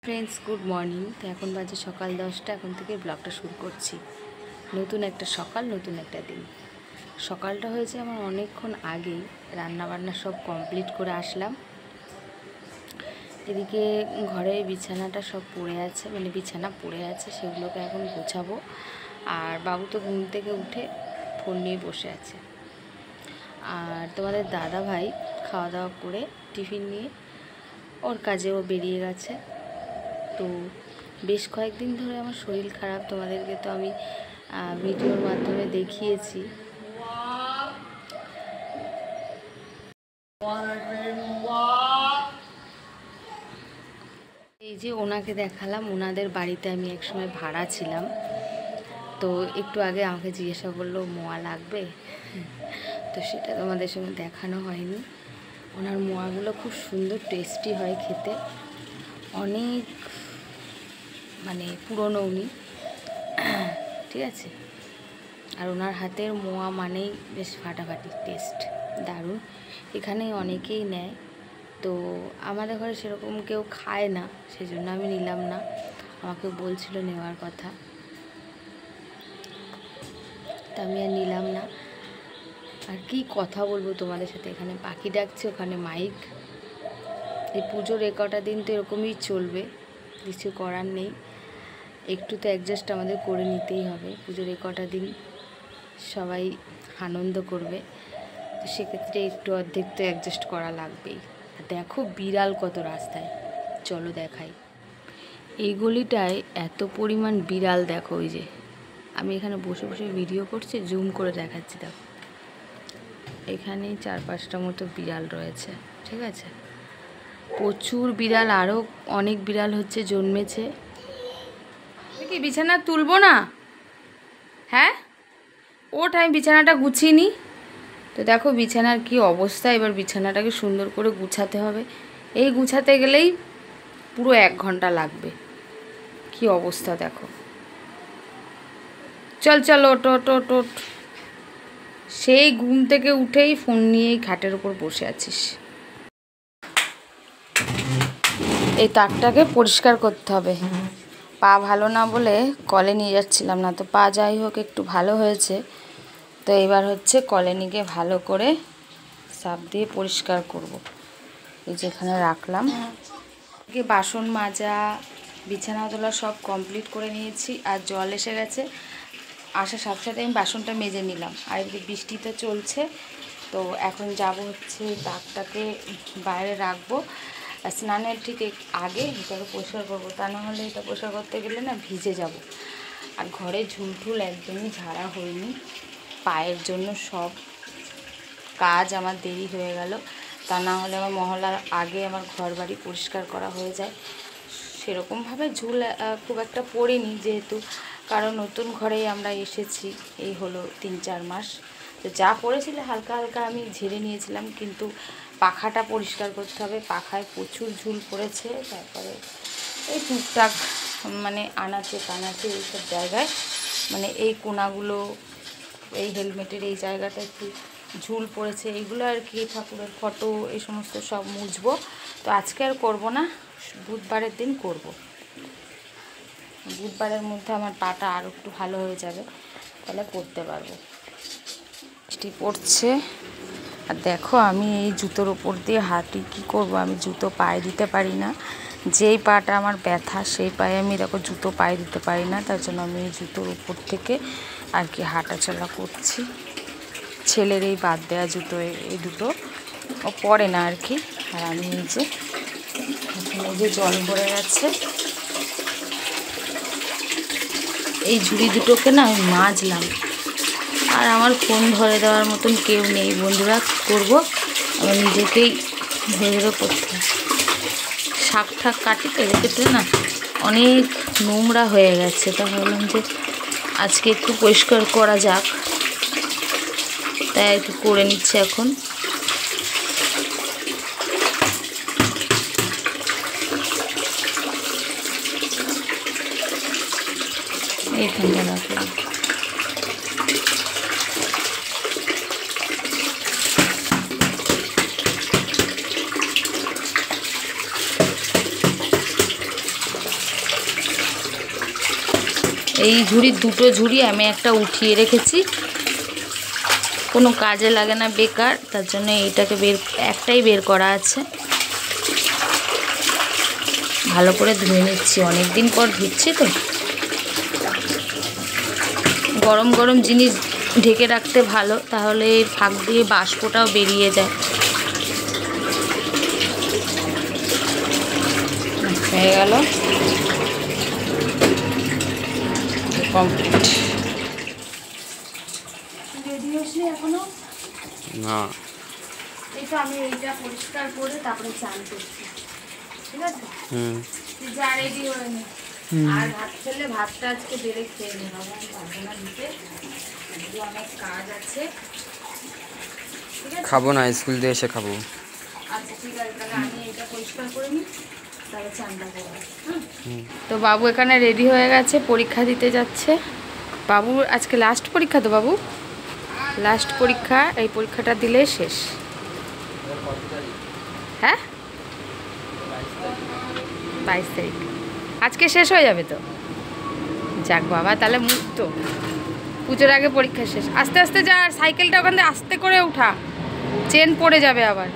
Friends, good morning. তো এখন বাজে সকাল 10টা। এখন থেকে ব্লগটা শুরু করছি। নতুন একটা সকাল, নতুন একটা দিন। সকালটা হয়েছে আমার অনেকক্ষণ আগেই। রান্নাবান্না সব কমপ্লিট করে আসলাম। এদিকে ঘরে বিছানাটা সব পড়ে আছে, মানে বিছানা পড়ে আছে, সেগুলোকে এখন গোছাবো। আর বাবু তো ঘুম থেকে উঠে ফোন নিয়ে বসে আছে। আর তোমাদের দাদা ভাই খাওয়া দাওয়া করে টিফিন নিয়ে ওর কাজে ও বেরিয়ে গেছে। তো বেশ কয়েকদিন ধরে আমার শরীর খারাপ, তোমাদেরকে তো আমি ভিডিওর মাধ্যমে দেখিয়েছি। এই যে ওনাকে দেখালাম, ওনাদের বাড়িতে আমি একসময় ভাড়া ছিলাম। তো একটু আগে আমাকে জিজ্ঞাসা করলো মোয়া লাগবে, তো সেটা তোমাদের সঙ্গে দেখানো হয়নি। ওনার মোয়াগুলো খুব সুন্দর টেস্টি হয় খেতে, অনেক মানে পুরনো উনি, ঠিক আছে। আর ওনার হাতের মোয়া মানেই বেশ ফাটাফাটি টেস্ট, দারুণ। এখানে অনেকেই নেয়, তো আমাদের ঘরে সেরকম কেউ খায় না, সেজন্য আমি নিলাম না। আমাকে বলছিল নেওয়ার কথা, তা আমি আর নিলাম না। আর কি কথা বলবো তোমাদের সাথে, এখানে পাখি ডাকছে, ওখানে মাইক। এই পুজোর কটা দিন তো এরকমই চলবে, কিছু করার নেই। একটু তো অ্যাডজাস্ট আমাদের করে নিতেই হবে। পুজোর কটা দিন সবাই আনন্দ করবে, তো সেক্ষেত্রে একটু অর্ধেক তো অ্যাডজাস্ট করা লাগবেই। দেখো বিড়াল কত রাস্তায়, চলো দেখাই। এই গলিটায় এত পরিমাণ বিড়াল, দেখো ওই যে আমি এখানে বসে বসে ভিডিও করছি, জুম করে দেখাচ্ছি। দেখো এখানেই 4-5টা মতো বিড়াল রয়েছে, ঠিক আছে। প্রচুর বিড়াল, আরও অনেক বিড়াল হচ্ছে, জন্মেছে। কি বিছানা তুলবো না? হ্যাঁ ওঠ, আমি বিছানাটা গুছিয়ে নিই। তো দেখো বিছানার কি অবস্থা। এবার বিছানাটাকে সুন্দর করে গুছাতে হবে। এই গুছাতে গেলেই পুরো 1 ঘন্টা লাগবে। কি অবস্থা দেখো। চল চল, ওট ওট ওট ওট। সেই ঘুম থেকে উঠেই ফোন নিয়েই খাটের উপর বসে আছিস। এই তাকটাকে পরিষ্কার করতে হবে। পা ভালো না বলে কলে নিয়ে যাচ্ছিলাম না, তো পা যাই হোক একটু ভালো হয়েছে। তো এবার হচ্ছে কলে নিয়ে ভালো করে সার্ফ দিয়ে পরিষ্কার করব। এই যেখানে রাখলাম, বাসন মাজা, বিছানা তোলা সব কমপ্লিট করে নিয়েছি। আর জল এসে গেছে, আসার সাথে সাথে আমি বাসনটা মেজে নিলাম। আর এদিকে বৃষ্টি তো চলছে, তো এখন যাব হচ্ছে তাকটাকে বাইরে রাখবো। স্নানের ঠিক আগে এটাকে পরিষ্কার করবো, তা না হলে এটা পরিষ্কার করতে গেলে না ভিজে যাব। আর ঘরে ঝুলঠুল একদমই ঝাড়া হয়নি, পায়ের জন্য সব কাজ আমার দেরি হয়ে গেল। তা না হলে আমার মহলার আগে আমার ঘর বাড়ি পরিষ্কার করা হয়ে যায়। সেরকমভাবে ঝুল খুব একটা পড়িনি, যেহেতু কারণ নতুন ঘরেই আমরা এসেছি, এই হলো 3-4 মাস। তো যা পড়েছিল হালকা হালকা আমি ঝেড়ে নিয়েছিলাম, কিন্তু পাখাটা পরিষ্কার করতে হবে। পাখায় প্রচুর ঝুল পড়েছে। তারপরে এই টুকটাক মানে আনাচে কানাচে এইসব জায়গায়, মানে এই কোনাগুলো, এই হেলমেটের এই জায়গাটা একটু ঝুল পড়েছে, এইগুলো আর কি। ঠাকুরের ফটো এই সমস্ত সব মুছবো। তো আজকে আর করবো না, বুধবারের দিন করব। বুধবারের মধ্যে আমার পাটা আরও একটু ভালো হয়ে যাবে, তাহলে করতে পারবো। বৃষ্টি পড়ছে, আর দেখো আমি এই জুতোর ওপর দিয়ে হাঁটি, কী করব, আমি জুতো পায়ে দিতে পারি না। যেই পাটা আমার ব্যথা সেই পায়ে আমি দেখো জুতো পায়ে দিতে পারি না, তার জন্য আমি এই জুতোর উপর থেকে আর কি হাঁটাচলা করছি। ছেলের এই বাদ দেওয়া জুতো, এই দুটো ও পরে না আর কি। আর আমি এই যে জল ভরে গেছে, এই ঝুড়ি দুটোকে না আমি মাজলাম। আর আমার ফোন ধরে দেওয়ার মতন কেউ নেই, বন্ধুরা করব, আমার নিজেকেই ধরে ধরে করতে হয়। শাক ঠাক কাটি তো, এক্ষেত্রে না অনেক নোংরা হয়ে গেছে, তা ভাবলাম যে আজকে একটু পরিষ্কার করা যাক, তাই আর কি করে নিচ্ছে এখন। এইখানটা রাখলাম। এই ঝুড়ির দুটো ঝুড়ি আমি একটা উঠিয়ে রেখেছি, কোনো কাজে লাগে না, বেকার, তার জন্য এইটাকে একটাই বের করা আছে। ভালো করে ধুয়ে নিচ্ছি, অনেক দিন পর ধুচ্ছি তো। গরম গরম জিনিস ঢেকে রাখতে ভালো, তাহলে এর ফাঁক দিয়ে বাষ্পটাও বেরিয়ে যায়। হয়ে গেল, কমপ্লিট। রেডি হসনি এখনো? না, এই তো আমি এইটা পরিষ্কার করে তারপরে চান করছি, ঠিক আছে? যা রেডি হয়নি। আর ভাত খেলে ভাতটা আজকে বেড়ে খেয়ে নেব, আমি পারবো না দিতে, অনেক কাজ আছে। খাবো না, স্কুল দিয়ে এসে খাবো। আচ্ছা ঠিক আছে, তাহলে আমি এটা পরিষ্কার করে নিই, তাহলে চানটা করবো। তো বাবু এখানে রেডি হয়ে গেছে, পরীক্ষা দিতে যাচ্ছে। বাবুর আজকে লাস্ট পরীক্ষা তো, বাবু লাস্ট পরীক্ষা, এই পরীক্ষাটা দিলে শেষ। হ্যাঁ 22 তারিখ, আজকে শেষ হয়ে যাবে তো। যাক বাবা, তাহলে মুক্ত, পুজোর আগে পরীক্ষা শেষ। আস্তে আস্তে যা, সাইকেলটা ওখান থেকে আস্তে করে উঠা, চেন পড়ে যাবে আবার।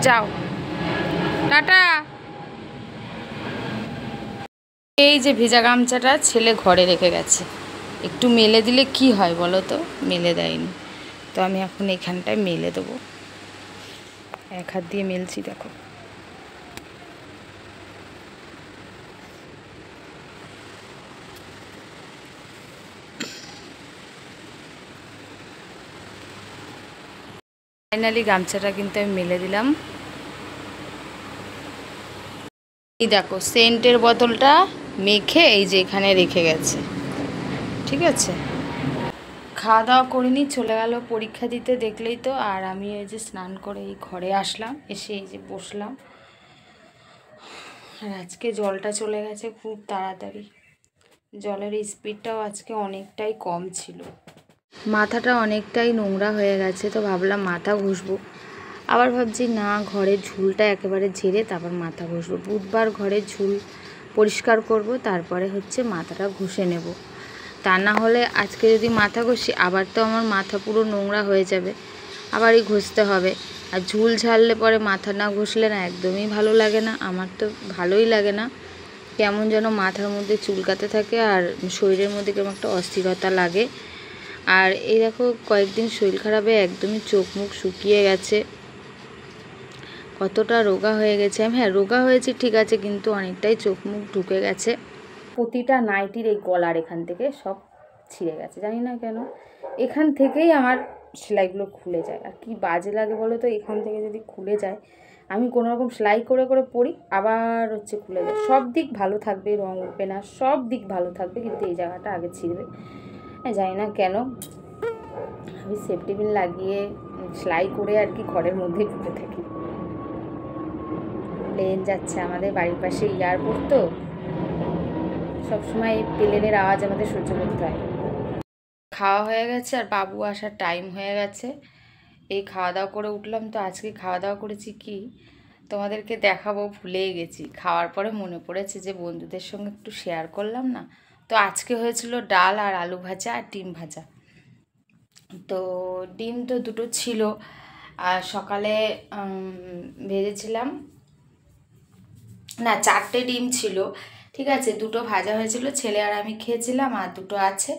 যাও, টাটা। এই যে ভেজা গামছাটা ছেলে ঘরে রেখে গেছে, একটু মেলে দিলে কি হয় বলো তো, মেলে দেয়নি, তো আমি এখন এখানটায় মেলে দেবো। এক হাত দিয়ে মেলছি, দেখো। ফাইনালি গামছাটা কিন্তু আমি মেলে দিলাম। এই দেখো, সেন্টের বোতলটা মেখে এই যে এখানে রেখে গেছে, ঠিক আছে। খাওয়া দাওয়া করিনি, চলে গেল পরীক্ষা দিতে, দেখলেই তো। আর আমি এই যে স্নান করে এই ঘরে আসলাম, এসে এই যে বসলাম। আর আজকে জলটা চলে গেছে খুব তাড়াতাড়ি, জলের স্পিডটাও আজকে অনেকটাই কম ছিল। মাথাটা অনেকটাই নোংরা হয়ে গেছে, তো ভাবলাম মাথা ঘষবো, আবার ভাবছি না, ঘরের ঝুলটা একেবারে ঝেড়ে তারপর মাথা ঘষবো। বুধবার ঘরের ঝুল পরিষ্কার করব, তারপরে হচ্ছে মাথাটা ঘষে নেব। তা না হলে আজকে যদি মাথা ঘষি, আবার তো আমার মাথা পুরো নোংরা হয়ে যাবে, আবারই ঘষতে হবে। আর ঝুল ঝাড়লে পরে মাথা না ঘষলে না একদমই ভালো লাগে না, আমার তো ভালোই লাগে না, কেমন যেন মাথার মধ্যে চুলকাতে থাকে আর শরীরের মধ্যে কেমন একটা অস্থিরতা লাগে। আর এই দেখো, কয়েকদিন শরীর খারাপে একদমই চোখ মুখ শুকিয়ে গেছে, কতটা রোগা হয়ে গেছে। হ্যাঁ, রোগা হয়েছে ঠিক আছে, কিন্তু অনেকটাই চোখ মুখ ঢুকে গেছে। প্রতিটা নাইটির এই গলার এখান থেকে সব ছিঁড়ে গেছে, জানি না কেন, এখান থেকেই আমার সেলাইগুলো খুলে যায়। আর কি বাজে লাগে বলো তো, এখান থেকে যদি খুলে যায়, আমি কোনো রকম সেলাই করে করে পরি, আবার হচ্ছে খুলে যায়। সব দিক ভালো থাকবে, রং উঠবে না, সব দিক ভালো থাকবে, কিন্তু এই জায়গাটা আগে ছিঁড়বে, জানি না কেন। আমি সেফটি পিন লাগিয়ে সেলাই করে আর কি ঘরের মধ্যেই পড়ে থাকি। প্লেন যাচ্ছে, আমাদের বাড়ির পাশে এয়ারপোর্ট, তো সবসময় প্লেনের আওয়াজ আমাদের সহ্য করতে হয়। খাওয়া হয়ে গেছে আর বাবু আসার টাইম হয়ে গেছে। এই খাওয়া দাওয়া করে উঠলাম, তো আজকে খাওয়া দাওয়া করেছি কি তোমাদেরকে দেখাবো, ভুলেই গেছি। খাওয়ার পরে মনে পড়েছে যে বন্ধুদের সঙ্গে একটু শেয়ার করলাম না। তো আজকে হয়েছিল ডাল আর আলু ভাজা আর ডিম ভাজা। তো ডিম তো দুটো ছিল, আর সকালে ভেজেছিলাম, না 4টে ডিম ছিল, ঠিক আছে, 2টো ভাজা হয়েছিল, ছেলে আর আমি খেয়েছিলাম, আর 2টো আছে,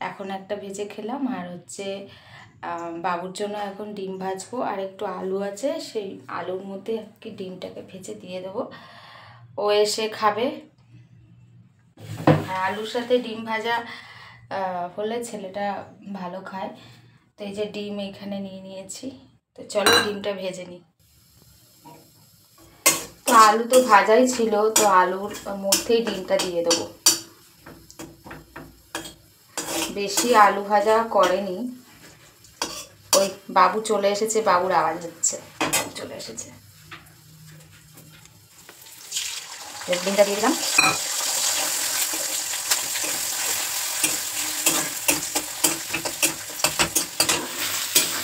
এখন একটা ভেজে খেলাম। আর হচ্ছে বাবুর জন্য এখন ডিম ভাজবো, আর একটু আলু আছে, সেই আলুর মধ্যে কি ডিমটাকে ভেজে দিয়ে দেবো, ও এসে খাবে। আর আলুর সাথে ডিম ভাজা হলে ছেলেটা ভালো খায়। তো এই যে ডিম এখানে নিয়ে নিয়েছি, তো চলো ডিমটা ভেজে নিই। তো আলু তো ভাজাই ছিল, তো আলুর মধ্যেই ডিমটা দিয়ে দেবো। বেশি আলু ভাজা করেনি। ওই বাবু চলে এসেছে, বাবুর আওয়াজ হচ্ছে, চলে এসেছে। ডিমটা দিয়ে দিলাম।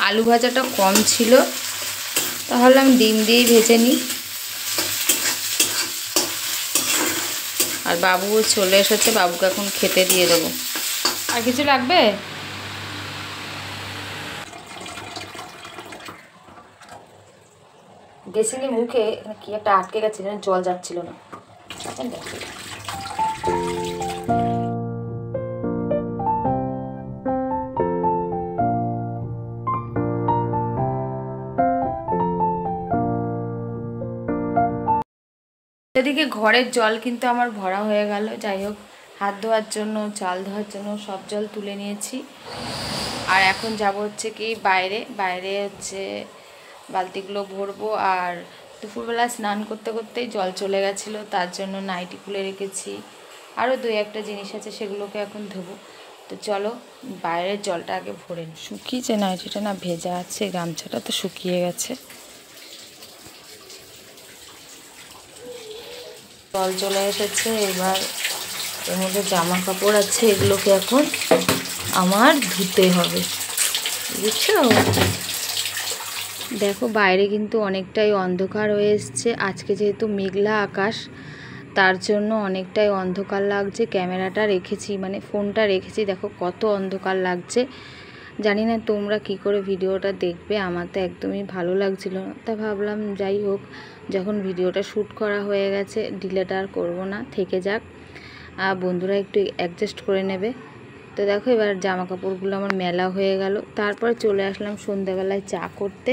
আলু ভাজাটা কম ছিল, তাহলে আমি ডিম দিয়েই ভেজে নিই। আর বাবুও চলে এসেছে, বাবুকে এখন খেতে দিয়ে দেবো। আর কিছু লাগবে? গেছিলি মুখে কি একটা আটকে গেছে, জল যাচ্ছিল না। এদিকে ঘরের জল কিন্তু আমার ভরা হয়ে গেল। যাই হোক, হাত ধোয়ার জন্য, চাল ধোয়ার জন্য সব জল তুলে নিয়েছি। আর এখন যাব হচ্ছে কি বাইরে হচ্ছে বালতিগুলো ভরবো। আর দুপুরবেলা স্নান করতে করতেই জল চলে গেছিলো, তার জন্য নাইটি খুলে রেখেছি। আরও 2-1টা জিনিস আছে, সেগুলোকে এখন ধোবো। তো চলো বাইরের জলটা আগে ভরে নিই। শুকিয়েছে নাইটিটা, না ভেজা আছে, গামছাটা তো শুকিয়ে গেছে। জল চলে এসেছে, এবার এর মধ্যে জামা কাপড় আছে, এগুলোকে এখন আমার ধুতে হবে, বুঝছো? দেখো বাইরে কিন্তু অনেকটাই অন্ধকার হয়ে এসছে। আজকে যেহেতু মেঘলা আকাশ, তার জন্য অনেকটাই অন্ধকার লাগছে। ক্যামেরাটা রেখেছি, মানে ফোনটা রেখেছি, দেখো কত অন্ধকার লাগছে। জানি না তোমরা কি করে ভিডিওটা দেখবে, আমার তো একদমই ভালো লাগছিল না। তা ভাবলাম যাই হোক, যখন ভিডিওটা শ্যুট করা হয়ে গেছে ডিলেট আর করবো না, থেকে যাক, বন্ধুরা একটু অ্যাডজাস্ট করে নেবে। তো দেখো এবার জামা কাপড়গুলো আমার মেলা হয়ে গেল। তারপরে চলে আসলাম সন্ধ্যাবেলায় চা করতে।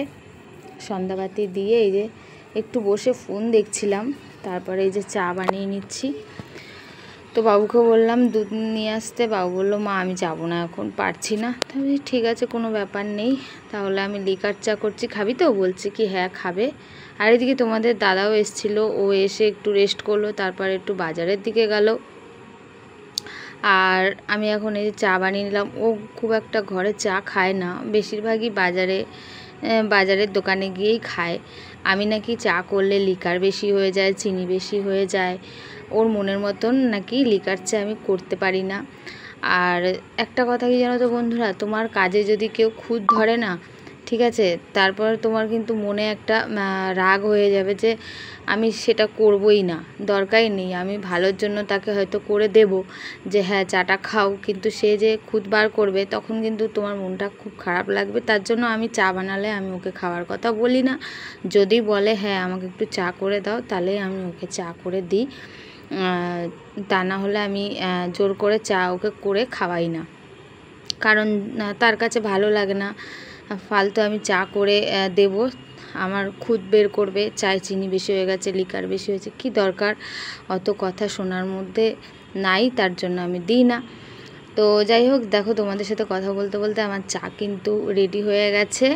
সন্ধ্যাবাতি দিয়ে এই যে একটু বসে ফোন দেখছিলাম, তারপরে এই যে চা বানিয়ে নিচ্ছি। তো বাবুকে বললাম দুধ নিয়ে আসতে, বাবু বললো মা আমি যাবো না, এখন পারছি না। তবে ঠিক আছে, কোনো ব্যাপার নেই, তাহলে আমি লিকার চা করছি, খাবি তো? বলছি কি হ্যাঁ খাবে। আর এদিকে তোমাদের দাদাও এসেছিলো, ও এসে একটু রেস্ট করলো, তারপরে একটু বাজারের দিকে গেল। আর আমি এখন এই যে চা বানিয়ে নিলাম। ও খুব একটা ঘরে চা খায় না, বেশিরভাগই বাজারের দোকানে গিয়েই খায়। আমি নাকি চা করলে লিকার বেশি হয়ে যায়, চিনি বেশি হয়ে যায়, ওর মনের মতন নাকি লিকার চা আমি করতে পারি না। আর একটা কথা কি জানো তো বন্ধুরা, তোমার কাজে যদি কেউ খুঁত ধরে না, ঠিক আছে, তারপর তোমার কিন্তু মনে একটা রাগ হয়ে যাবে যে আমি সেটা করবই না, দরকারই নেই, আমি ভালোর জন্য তাকে হয়তো করে দেব যে হ্যাঁ চাটা খাও, কিন্তু সে যে খুঁত বার করবে তখন কিন্তু তোমার মনটা খুব খারাপ লাগবে। তার জন্য আমি চা বানালে আমি ওকে খাওয়ার কথা বলি না। যদি বলে হ্যাঁ আমাকে একটু চা করে দাও, তাহলে আমি ওকে চা করে দিই, তা না হলে আমি জোর করে চা ওকে করে খাওয়াই না, কারণ তার কাছে ভালো লাগে না ফালতু আমি চা করে দেব, আমার খুদ বের করবে, চায় চিনি বেশি হয়ে গেছে, লিকার বেশি হয়েছে, কি দরকার অত কথা শোনার মধ্যে নাই, তার জন্য আমি দিই না। তো যাই হোক, দেখো তোমাদের সাথে কথা বলতে বলতে আমার চা কিন্তু রেডি হয়ে গেছে।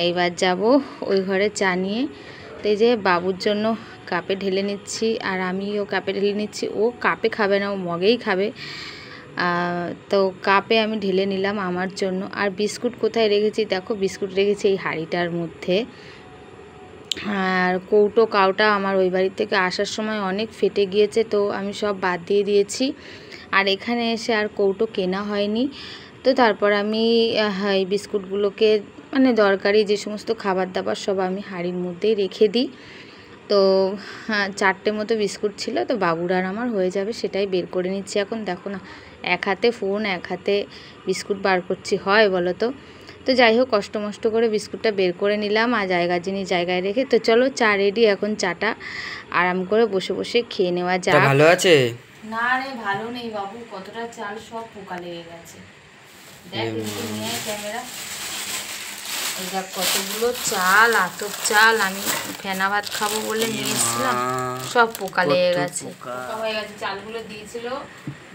এইবার যাব ওই ঘরে চা নিয়ে। তো এই যে বাবুর জন্য কাপে ঢেলে নিচ্ছি, আর আমিও কাপে ঢেলে নিচ্ছি। ও কাপে খাবে না, ও মগেই খাবে। তো কাপে আমি ঢেলে নিলাম আমার জন্য। আর বিস্কুট কোথায় রেখেছি দেখো, বিস্কুট রেখেছি এই হাঁড়িটার মধ্যে। আর কাউটা আমার ওই বাড়ি থেকে আসার সময় অনেক ফেটে গিয়েছে, তো আমি সব বাদ দিয়ে দিয়েছি। আর এখানে এসে আর কৌটো কেনা হয়নি। তো তারপর আমি এই বিস্কুটগুলোকে, মানে দরকারি যে সমস্ত খাবার দাবার সব আমি হাঁড়ির মধ্যেই রেখে দিই। তো 4টে মতো বিস্কুট ছিল, তো বাবুর আর আমার হয়ে যাবে, সেটাই বের করে নিচ্ছি এখন। দেখো না, এক হাতে ফোন এক হাতে বিস্কুট বার করছি, হয় বলো তো? তো যাই হোক, কষ্ট মষ্ট করে বিস্কুটটা বের করে নিলাম, আর জায়গার জিনিস জায়গায় রেখে। তো চলো চা রেডি, এখন চাটা আরাম করে বসে বসে খেয়ে নেওয়া যায়। ভালো আছে? না রে ভালো নেই বাবু, কতটা চাল সব পোকা লেগে গেছে। দেখ নিয়ে ক্যামেরা, এই দেখ কতগুলো চাল, আতপ চাল, আমি ফেনা ভাত খাবো বলে নিয়ে এসেছিলাম, সব পোকা লেগে গেছে, পোকা হয়ে গেছে। চালগুলো দিয়েছিল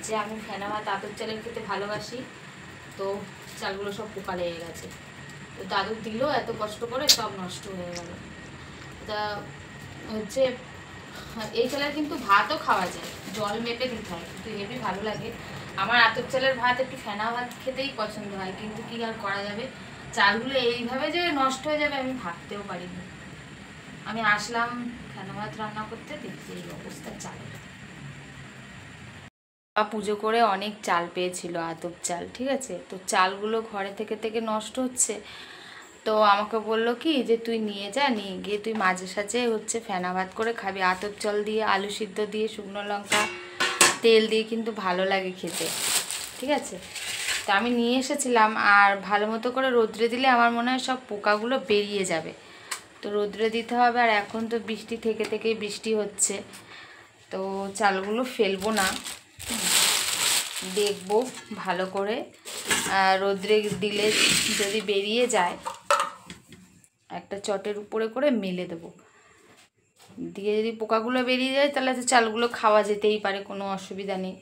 যে আমি ফেনা ভাত আতপ চালের খেতে ভালোবাসি, তো চালগুলো সব পোকা লেগে গেছে। তো দাদু দিল এত কষ্ট করে, সব নষ্ট হয়ে গেল। তা হচ্ছে এই চালের কিন্তু ভাতও খাওয়া যায়, জল মেপে দিতে হয়, কিন্তু হেবি ভালো লাগে। আমার আতপ চালের ভাত একটু ফেনা ভাত খেতেই পছন্দ হয়, কিন্তু কি আর করা যাবে, চালগুলো এইভাবে যে নষ্ট হয়ে যাবে আমি ভাবতেও পারিনি। আমি আসলাম ফেনা ভাত রান্না করতে, দেখছি এই অবস্থা চালের। পুজো করে অনেক চাল পেয়েছিল, আতপ চাল, ঠিক আছে, তো চালগুলো ঘরে থেকে থেকে নষ্ট হচ্ছে। তো আমাকে বললো কি যে তুই নিয়ে যা, নিয়ে গিয়ে তুই মাঝে সাঝে হচ্ছে ফেনা ভাত করে খাবি, আতপ চাল দিয়ে আলু সিদ্ধ দিয়ে শুকনো লঙ্কা তেল দিয়ে কিন্তু ভালো লাগে খেতে, ঠিক আছে। তো আমি নিয়ে এসেছিলাম, আর ভালো মতো করে রোদ্রে দিলে আমার মনে হয় সব পোকাগুলো বেরিয়ে যাবে। তো রোদ্রে দিতে হবে, আর এখন তো বৃষ্টি থেকেই বৃষ্টি হচ্ছে, তো চালগুলো ফেলবো না, দেখবো ভালো করে। রোদ্রে দিলে যদি বেরিয়ে যায় একটা চটের উপরে করে মেলে দেবো, দিয়ে যদি পোকাগুলো বেরিয়ে যায় তাহলে তো চালগুলো খাওয়া যেতেই পারে, কোনো অসুবিধা নেই।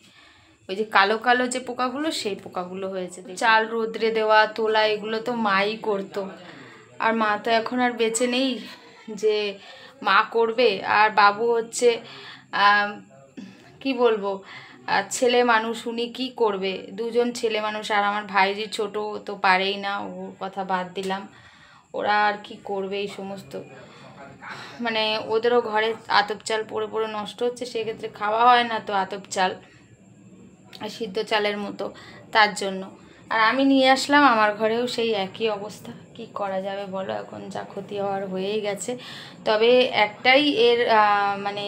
ওই যে কালো কালো যে পোকাগুলো, সেই পোকাগুলো হয়েছে। চাল রোদ্রে দেওয়া, তোলা, এগুলো তো মাই করতো, আর মা তো এখন আর বেঁচে নেই যে মা করবে। আর বাবু হচ্ছে কি বলবো, ছেলে মানুষ, উনি কি করবে, দুজন ছেলে মানুষ। আর আমার ভাই যে ছোট, তো পারেই না, ওর কথা বাদ দিলাম, ওরা আর কি করবে এই সমস্ত। মানে ওদেরও ঘরে আতপ চাল পড়ে পড়ে নষ্ট হচ্ছে, সেক্ষেত্রে খাওয়া হয় না তো আতপ চাল, সিদ্ধ চালের মতো, তার জন্য। আর আমি নিয়ে আসলাম, আমার ঘরেও সেই একই অবস্থা, কি করা যাবে বলো, এখন যা ক্ষতি হওয়ার হয়েই গেছে। তবে একটাই এর মানে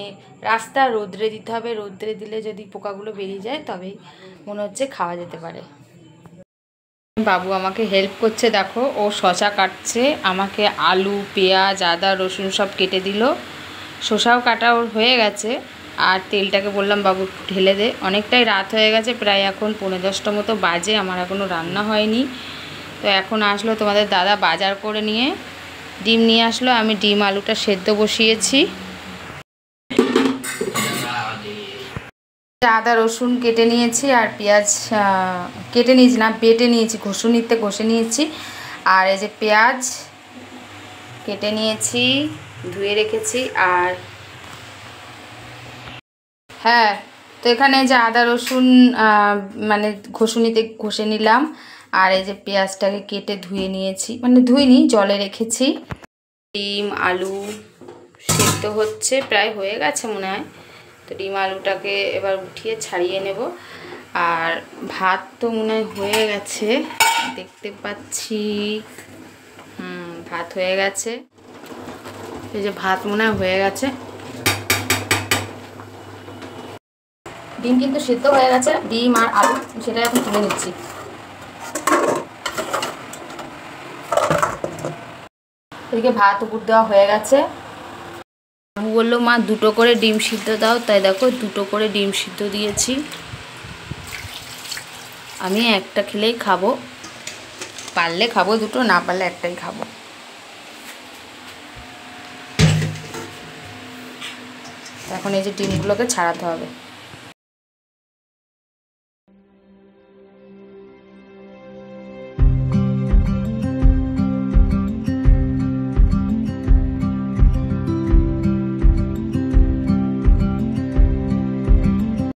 রাস্তা, রোদ্রে দিতে হবে। রোদ্রে দিলে যদি পোকাগুলো বেরিয়ে যায় তবেই মনে হচ্ছে খাওয়া যেতে পারে। বাবু আমাকে হেল্প করছে, দেখো ও শসা কাটছে, আমাকে আলু, পেঁয়াজ, আদা, রসুন সব কেটে দিল, শসাও কাটা ওর হয়ে গেছে। আর তেলটাকে বললাম বাবু ঢেলে দে। অনেকটাই রাত হয়ে গেছে, প্রায় এখন 9:30 মতো বাজে, আমার এখনও রান্না হয়নি। তো এখন আসলো তোমাদের দাদা বাজার করে নিয়ে, ডিম নিয়ে আসলো, আমি ডিম আলুটা সেদ্ধ বসিয়েছি। আদা রসুন কেটে নিয়েছি, আর পেঁয়াজ কেটে নিয়েছি না, বেটে নিয়েছি, ঘষুনিতে ঘষে নিয়েছি। আর এই যে পেঁয়াজ কেটে নিয়েছি, ধুয়ে রেখেছি। আর হ্যাঁ, তো এখানে যে আদা রসুন মানে ঘষুনিতে ঘষে নিলাম, আর এই যে পেঁয়াজটাকে কেটে ধুয়ে নিয়েছি, মানে ধুইনি, জলে রেখেছি। ডিম আলু সেদ্ধ হচ্ছে, প্রায় হয়ে গেছে মনে হয়। তো ডিম আলুটাকে এবার উঠিয়ে ছাড়িয়ে নেব। আর ভাত তো মনে হয় হয়ে গেছে, দেখতে পাচ্ছি। ভাত হয়ে গেছে, এই যে ভাত মনে হয় হয়ে গেছে। ডিম কিন্তু সিদ্ধ হয়ে গেছে, ডিম আর আলু, সেটা এখন তুলে নিচ্ছি। এদিকে ভাত উপর দেওয়া হয়ে গেছে। বাবু বললো মা 2টো করে ডিম সিদ্ধ দাও, তাই দেখো 2টো করে ডিম সিদ্ধ দিয়েছি। আমি একটা খেলেই খাবো, পারলে খাবো 2টো, না পারলে একটাই খাবো। এখন এই যে ডিমগুলোকে ছাড়াতে হবে।